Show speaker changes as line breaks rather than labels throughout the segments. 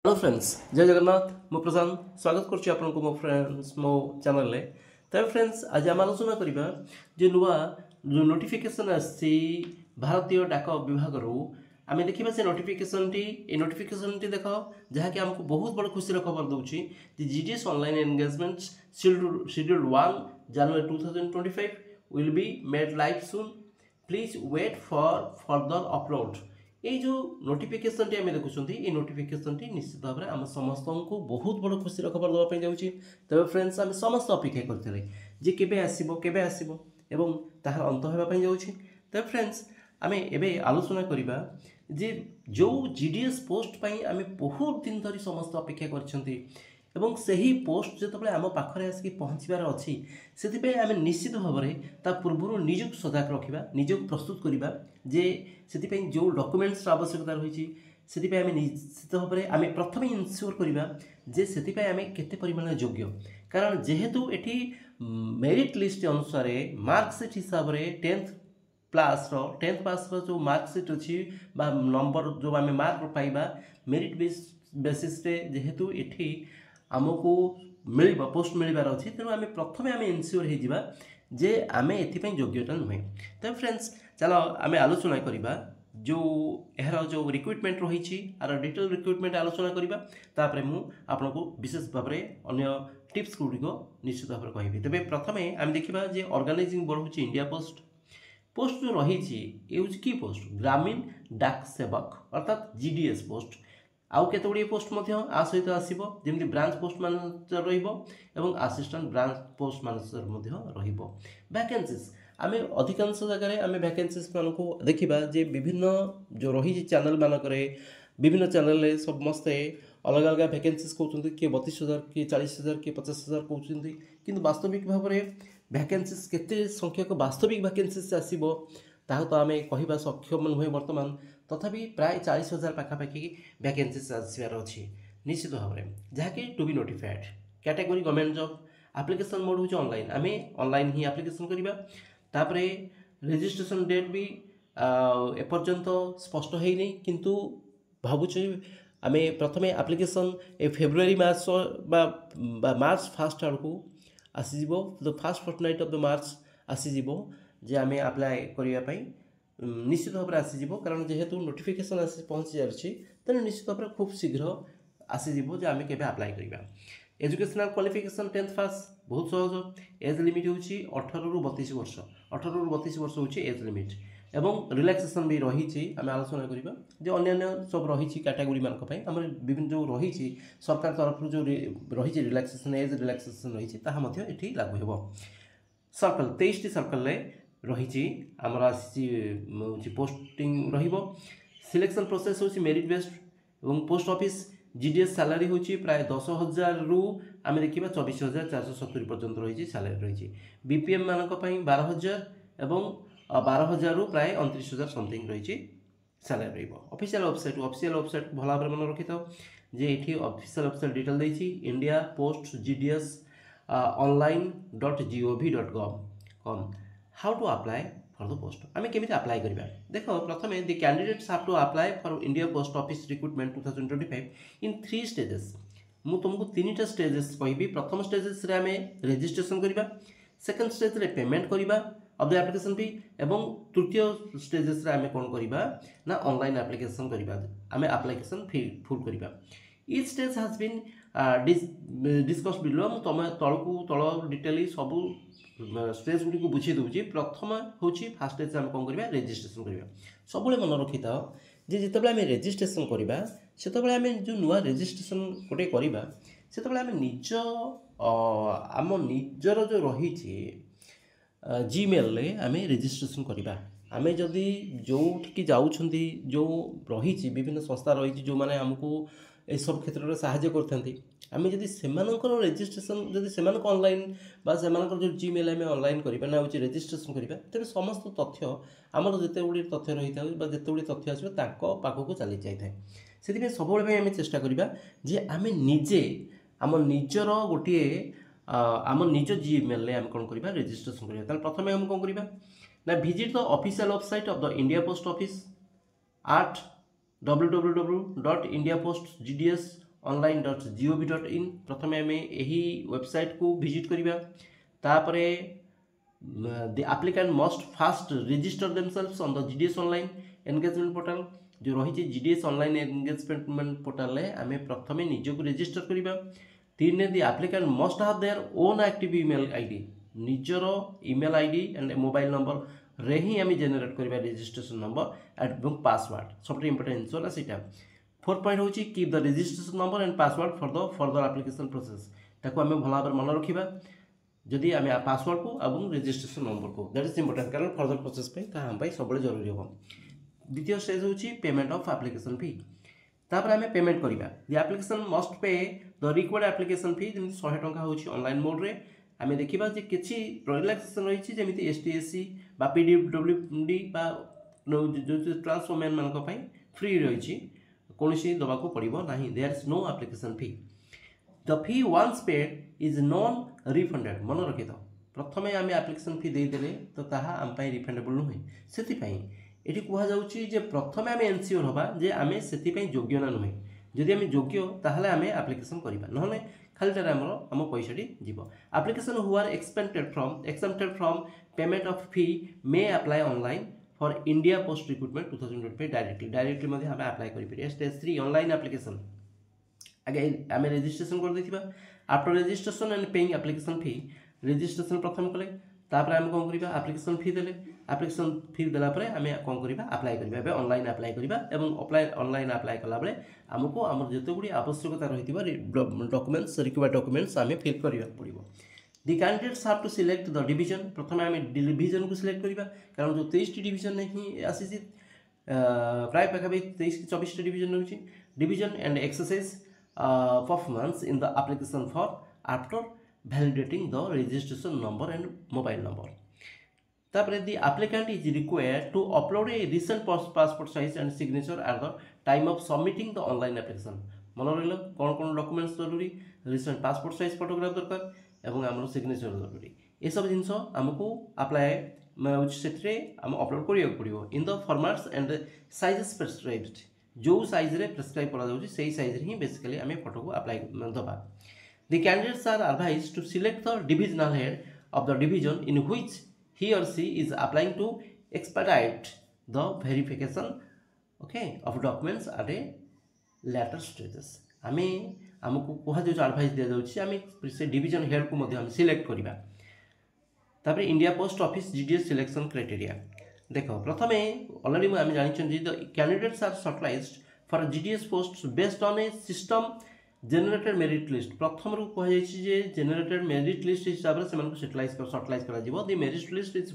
Hello friends, जय जगन्नाथ। मु प्रशांत स्वागत करछि आपनको मो फ्रेंड्स मो चैनल रे। तब फ्रेंड्स आज आम आलोचना करिबा जे नुवा जो नोटिफिकेशन आछि भारतीय डाक विभाग रु आमे देखिबा से नोटिफिकेशन टी देखो जहा कि हमको बहुत बड़ खुशी खबर दउछि जे जीडीएस ऑनलाइन एंगेजमेंट शेड्यूल 1 जनवरी 2025 will be made live soon. Please wait for further upload. ये जो नोटिफिकेशन टी आम देखुं ये नोटिफिकेशन टी निश्चित भाव में आम समस्त को बहुत बड़ खुशी खबर देवाई जाऊँगी। तब फ्रेंड्स आम समस्त अपेक्षा करते जे केबे आसीबो एवं ताहार अंत होगापी जाऊँगी। तब फ्रेंड्स आम एबे आलोचना करिबा जे जो जीडीएस पोस्ट पाई आम बहुत दिन धरी समस्त अपेक्षा करछंती एवं सही पोस्ट जो आम पाखे आसिक पहुँचार अच्छी से आम निश्चित भाव में ता पूर्व निजक सजग रखा निजक प्रस्तुत करवा जे से जो डॉक्यूमेंट्स आवश्यकता रही से आम निश्चित भाव में आम प्रथम इनश्योर करवा जे से आम केते परिमाण योग्य कारण जेहेतु एटी मेरिट लिस्ट अनुसार मार्कसीट हिसाब से 10th पास जो मार्कसीट अच्छी नंबर जो आम मार्क पाइबा मेरिट बेसिस जेहेतु एटी आमको मिल पोस्ट मिलबार अच्छी तेणु आम प्रथम आम इनश्योर हो जे आम एपाई योग्यता नुहे। तब फ्रेंड्स चलो आम आलोचना करवा जो यार जो रिक्रुटमेंट रही आर डिटेल रिक्रुटमेंट आलोचना करवा तापर मु आपको विशेष भाव में अन्य टिप्स गुड़िक निश्चित भाव में कहि। तेज प्रथम आम देखा जे ऑर्गेनाइजिंग बोर्ड हूँ इंडिया पोस्ट जो रही कि पोस्ट ग्रामीण डाक सेवक अर्थात जीडीएस पोस्ट आउ केते गुडी पोस्ट आ सहित आसीबो जेमि ब्रांच पोस्ट मैनेजर रहिबो एवं असिस्टेंट ब्रांच पोस्ट मैनेजर रहिबो। वैकेंसीज आमे अधिकांश जगह आमे वैकेंसीज मानको देखिबा जे विभिन्न जो रही चैनल मानकरे विभिन्न चैनल समस्ते अलग अलग वैकेंसीज कहउछन्ती कि 32,000 कि 40,000 कि 50,000 कहउछन्ती किंतु वास्तविक भाव में वैकेंसीज केते संख्यक वास्तविक वैकेंसीज आसीबो ताहा तो आमे कहिबा सक्षम नुहे। वर्तमान तथापि प्राय 40,000 पाखापाखि वैकेंसीज आसबार अच्छी निश्चित भाव में जहाँकि to be notified category government job application mode हूँ ऑनलाइन आम ऑनलाइन ही एप्लिकेशन करवा तापर रजिस्ट्रेशन डेट भी एपर्यंत स्पष्ट है नहीं किंतु भावुचे आम प्रथम application February March March first आड़क आसीज the first fortnight of the March आसीज जे आम अप्लाई करने निश्चित भाव में आसीज कारण जेहेतु नोटिफिकेशन आसी पहुँची जाए तेणु निश्चित भाव में खूब शीघ्र आसीज जे आम के अप्लाई करवा। एजुकेशनल क्वालिफिकेशन 10th पास बहुत सहज। एज लिमिट हूँ 18 ରୁ 32 वर्ष 18 ରୁ 32 वर्ष हूँ एज लिमिट एवं रिलैक्सेशन भी रही आम आलोचना करवा जो अन्य सब रही कैटेगोरी मानी आम विभिन्न जो रही सरकार तरफ जो रही रिलैक्सेशन एज रिलैक्सेशन रही लागू हो। सर्कल 23टी सर्कल रही आमर आसी पोस्टिंग रहिबो। सिलेक्शन प्रोसेस होची मेरिट बेस्ड एवं पोस्ट ऑफिस जीडीएस सैलरी होची प्राय 10,000 रु आम देखा 24,470 पर्यंत रही सैलरी रही। बीपीएम मानक 12,000 एवं 12,000 रु प्राय 29,000 समथिंग रही सैलरी रही। ऑफिशियल वेबसाइट भल भाव मन रखी था जे ये ऑफिशियल वेबसाइट डिटेल देती India post GDS online.gov.com how to apply for the post आम केमी अप्लाई करवा देख प्रथम the candidates have to apply for India post office recruitment 2025 in 3 stages. मु तुमको 3टा स्टेजेस कहि। प्रथम स्टेजेस रे आम रजिस्ट्रेशन करवा सेकंड स्टेज रे पेमेंट करवा ऑफ द एप्लिकेशन फी एवं तृतीय स्टेजेस रे आम कौन करवा ना ऑनलाइन एप्लिकेशन करवा आम एप्लिकेशन फी फुल करवा। Each stage has been discuss below तुम तलू तल डिटेली सबू स्टेज गुड़ी को बुझे दूसरी। प्रथम हूँ फास्ट स्टेज आम कौन करवा रजिस्ट्रेशन करवा सब मन रखी था जिते आम रजिस्ट्रेशन करवा से आम जो नुआ रजिस्ट्रेशन गोटे करवा से आम निज आम निजर जो रही जीमेल आम रजिस्ट्रेशन करवा। आम जदि जो जाऊँ जो रही विभिन्न संस्था रही जो मैंने आमको ए सब क्षेत्र में साहाय्य करते आम जदि से रजिस्ट्रेशन जदि से ऑनलाइन से जो जीमेल आम ऑनलाइन करवा ना हूँ रजिस्ट्रेशन करवा तेज समस्त तथ्य आमर जिते गुड़ी तथ्य रही था जिते गुड़ी तथ्य आसो पाखक चली जाए से सब आम चेष्टा करवा जे आम निजे आम निजर गोटे आम निज जीमेल आम कौन करवा रजिस्ट्रेशन करवा। प्रथम आम कौन करवा ना visit the official website of the India post office at www.indiapostgds online.gov.in प्रथमे आम यही वेबसाइट को विजिट करवा तापरे the applicant must first register themselves on the GDS online engagement portal जो रही GDS online engagement portal रे आम प्रथमे निजक रजिस्टर करवा तीन the applicant must have their own active email ID निजर email ID and mobile number रे ही आम जेनेरेट करवा रजिस्ट्रेशन नंबर एंड पासवर्ड सब इंपोर्टेंट जिनस ना सीटा 4 पॉइंट होची keep the registration number and password for the further application process ताको आम भल भाव मन रखा जदि आम पासवर्ड को और रजिस्ट्रेशन नंबर को दैट इज इंपोर्टेंट कारण फर्दर प्रोसेस हम सब जरूरी हम द्वितीय स्टेज होची पेमेंट ऑफ एप्लिकेशन फी तापर आम पेमेंट करवा the application must pay the required application fee जमी 100 टंका होची ऑनलाइन मोड रे आम देखा जे किसी रिलैक्सेशन रही जमी STSC बा PWD बा जो ट्रांसफॉर्मर मान फ्री रही कौन दवा को पड़ो ना there is no application fee the fee once paid is non refunded मन रखी था प्रथम आम एप्लिकेशन फी देदेले तो ताहा आम रिफंडेबल नुहे से ये कहुचे प्रथम आम एनश्योर हवा जे आम से योग्य ना नुहे जदि आम योग्य ताहले आम एप्लिकेशन करवा ना खालीटार आम पैसाटी जीव application who are accepted from payment of fee may apply online for India post recruitment 2025 directly आम अप्लाई करें स्टेज 3 ऑनलाइन एप्लिकेशन आगे आम रजिस्ट्रेशन कर देथिबा after registration and paying application fee registration प्रथम कले तापर आम कौन करवा एप्लिकेशन फी देले एप्लिकेशन फी देला परे आम कौन करवा अप्लाई करवा एबे ऑनलाइन अप्लाई करवा एवं ऑनलाइन अप्लाई कला बेले आमको आम जते गुडी आवश्यकता रहितिबा डॉक्यूमेंट्स रिक्वायर्ड डॉक्यूमेंट्स आम फिल करबा पड़िबो the candidates have to select the division प्रथम आम डिवीजन को सिलेक्ट करवा कारण जो 23 डिवीजन ही आसी प्राय पाखापी 23-24 डिवीजन रही division and exercise performance in the application for after validating the registration number and mobile number. तापर the applicant is required to upload a recent passport size and signature at the time of submitting the online application. मन रहा कौन documents जरूरी recent passport size photograph दरकार एवं आम signature जरूरी ये सब जिनस आमको अप्लाई से अपलोड करिया पड़ो in the formats and sizes prescribed जो साइज रे प्रेस्क्राइब करा जाउची सेही साइज रे ही बेसिकली आमे फोटो को अप्लाई दबा the candidates are advised to select the divisional head of the division in which he or she is applying to expedite the verification okay of documents at a later stages आमे हमको कहा जो advice दिया जाउची आमे से division head को मध्ये हम सिलेक्ट करबा तापर India post office GDS selection criteria देख प्रथमे ऑलरेडी आम जानी the candidates are shortlisted for GDS post based on a system generated merit list प्रथम कहुई जेनेरेटेड मेरिट लिस्ट हिसाब से शॉर्टलाइज कर the merit list is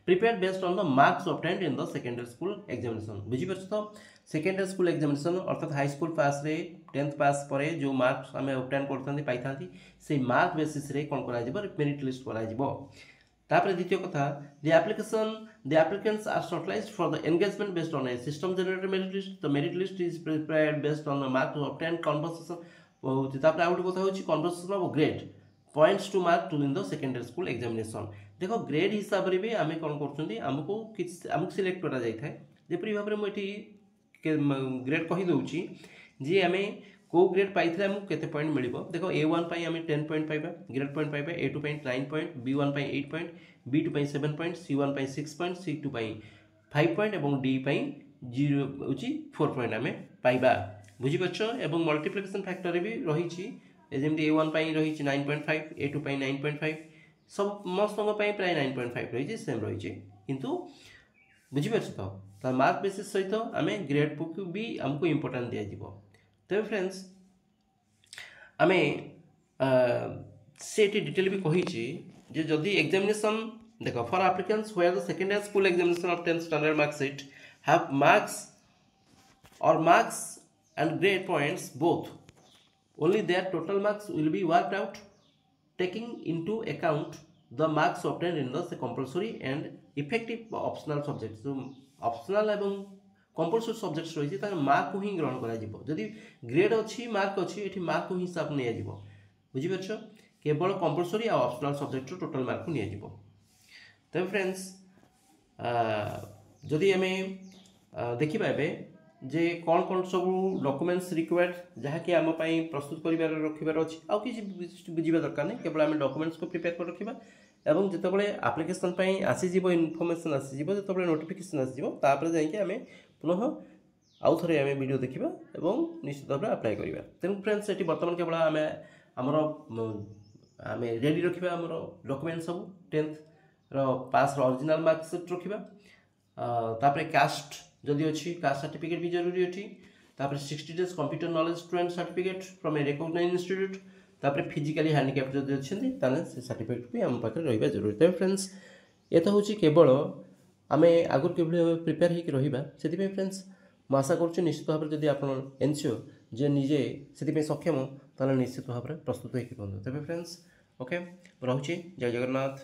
prepared based on the marks obtained in the secondary school examination बुझीपार तो secondary school examination अर्थात high school pass रे 10th पास पर जो मार्क्स आम ऑब्टेन करते से मार्क बेसिस रे कौन कर मेरिट लिस्ट कर द्वितीय कथा the applicants are shortlisted for the engagement based on a system generated merit list. The merit list is prepared based on the marks obtained conversation. तापर आउट कथा होची conversation of grade points to mark to in the secondary school examination. देखो grade हिसाब रे भी आमे कोन करछंदी हमको select करा जाय थाए जेपरि भाबरे म एठी ग्रेड कहि दउची जे आमे को ग्रेड पाइथिले हमको केते पॉइंट मिलिबो देखो A1 पई आमे 10 पॉइंट पाइबा ग्रेड पॉइंट पाइबा A2 पई 9 पॉइंट B1 पई 8 पॉइंट B2 पई 7 पॉइंट C1 पई 6 पॉइंट C2 पई 5 पॉइंट एवं D पई 0 होची 4 पॉइंट आमे पाइबा बुझी पछो एवं मल्टीप्लिकेशन फैक्टर भी रही छि जेमति A1 पई रही छि 9.5 A2 पई 9.5 सब मस्तंग पई प्राय 9.5 रही छि सेम रही छि किंतु बुझी पछो तो मार्क बेसिस सहित आमे ग्रेड बुक भी हमको इंपोर्टेंट दिया जिवो तो फ्रेंड्स आमे से डिटेल भी कही जे जदि एग्जामिनेशन देखो for applicants where the secondary school examination of 10th standard marksheet have marks and grade points both only their total marks will be worked out taking into account the marks obtained in the compulsory and effective optional subjects so optional एवं compulsory subjects रही है mark को ही ग्रहण करा जदि grade अच्छी mark अच्छी ये मार्क को हिसाब नहीं बुझीपार केवल कंपलसरी और ऑप्शनल सब्जेक्ट टोटल मार्क को नहीं तब फ्रेंड्स जदि आम देखा जे कौन कौन सब डॉक्यूमेंट्स रिक्वायर्ड जहाँकि आम प्रस्तुत कर रखार अच्छी आउ कि बुझा दरकार नहीं केवल आम डॉक्यूमेंट्स को प्रिपेयर कर रखा एवं जितेबाला आप्लिकेसन आसीज इनफर्मेसन आसीज जो नोटिफिकेसन आसीज जाइए पुनः आउ थे आम वीडियो देखा और निश्चित भाव में अप्लाई करवा तेणु फ्रेंड्स ये बर्तमान केवल आम आमर आम रेडी रखा आमर डॉक्यूमेंट सब 10th पास ओरिजिनल मार्कशीट रखा कास्ट जदि अच्छी कास्ट सर्टिफिकेट भी जरूरी अच्छी 60 days computer knowledge student certificate from a recognised institute तापर फिजिकली हैंडिकैप्ड जदि अच्छे से सर्टिफिकेट भी आम पाखे रहा जरूरी तेज फ्रेंड्स ये तो हूँ केवल आम आगुरी किभली प्रिपेयर होकर रहा से फ्रेंड्स मैं आशा करुँ निश्चित भाव में जब आप एनसीओ जे निजे से सक्षम ताल निश्चित भाव में प्रस्तुत होकर तेज फ्रेंड्स ओके रोचे जय जगन्नाथ।